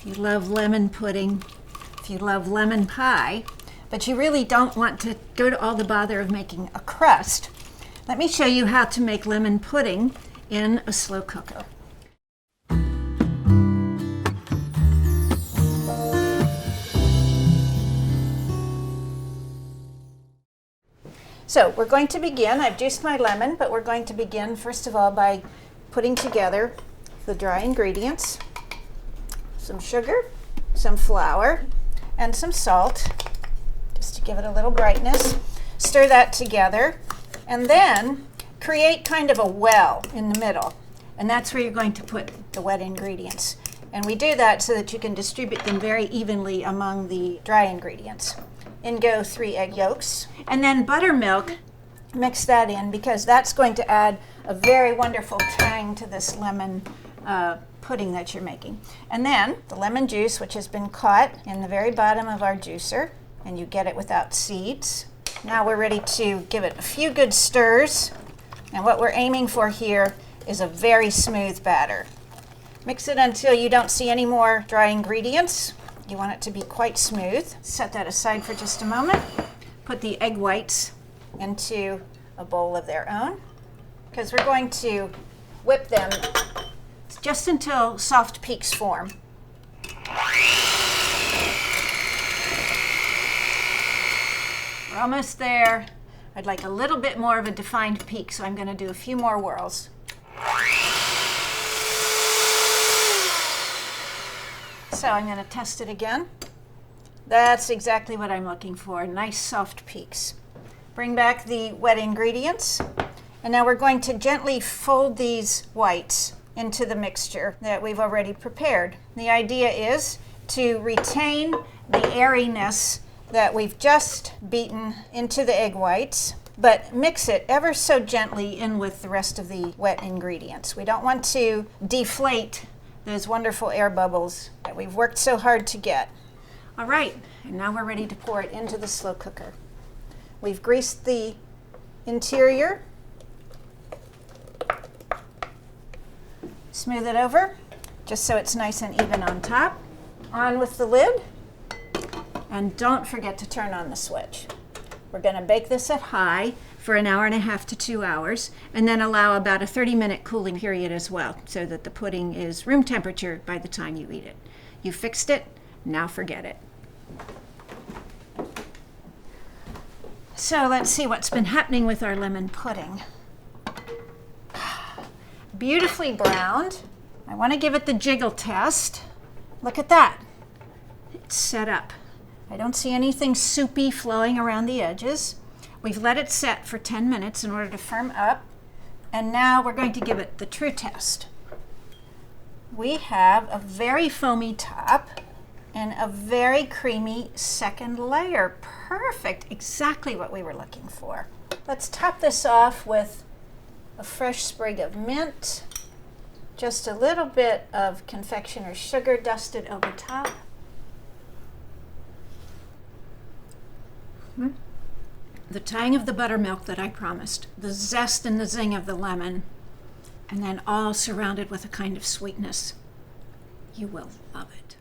if you love lemon pudding, if you love lemon pie, but you really don't want to go to all the bother of making a crust, let me show you how to make lemon pudding in a slow cooker. So we're going to begin. I've juiced my lemon, but we're going to begin first of all by putting together the dry ingredients, some sugar, some flour, and some salt, just to give it a little brightness. Stir that together, and then create kind of a well in the middle, and that's where you're going to put the wet ingredients. And we do that so that you can distribute them very evenly among the dry ingredients. In go 3 egg yolks, and then buttermilk. Mix that in because that's going to add a very wonderful tang to this lemon pudding that you're making. And then the lemon juice, which has been caught in the very bottom of our juicer, and you get it without seeds. Now we're ready to give it a few good stirs, and what we're aiming for here is a very smooth batter. Mix it until you don't see any more dry ingredients. You want it to be quite smooth. Set that aside for just a moment. Put the egg whites into a bowl of their own, because we're going to whip them just until soft peaks form. We're almost there. I'd like a little bit more of a defined peak, so I'm going to do a few more whirls. So I'm going to test it again. That's exactly what I'm looking for, nice soft peaks. Bring back the wet ingredients, and now we're going to gently fold these whites into the mixture that we've already prepared. The idea is to retain the airiness that we've just beaten into the egg whites, but mix it ever so gently in with the rest of the wet ingredients. We don't want to deflate those wonderful air bubbles that we've worked so hard to get. All right, and now we're ready to pour it into the slow cooker. We've greased the interior. Smooth it over, just so it's nice and even on top. On with the lid, and don't forget to turn on the switch. We're going to bake this at high for an hour and a half to 2 hours, and then allow about a 30-minute cooling period as well, so that the pudding is room temperature by the time you eat it. You fixed it, now forget it. So let's see what's been happening with our lemon pudding. Beautifully browned. I want to give it the jiggle test. Look at that. It's set up. I don't see anything soupy flowing around the edges. We've let it set for 10 minutes in order to firm up, and now we're going to give it the true test. We have a very foamy top and a very creamy second layer. Perfect, exactly what we were looking for. Let's top this off with a fresh sprig of mint, just a little bit of confectioner's sugar dusted over top. The tang of the buttermilk that I promised, the zest and the zing of the lemon, and then all surrounded with a kind of sweetness. You will love it.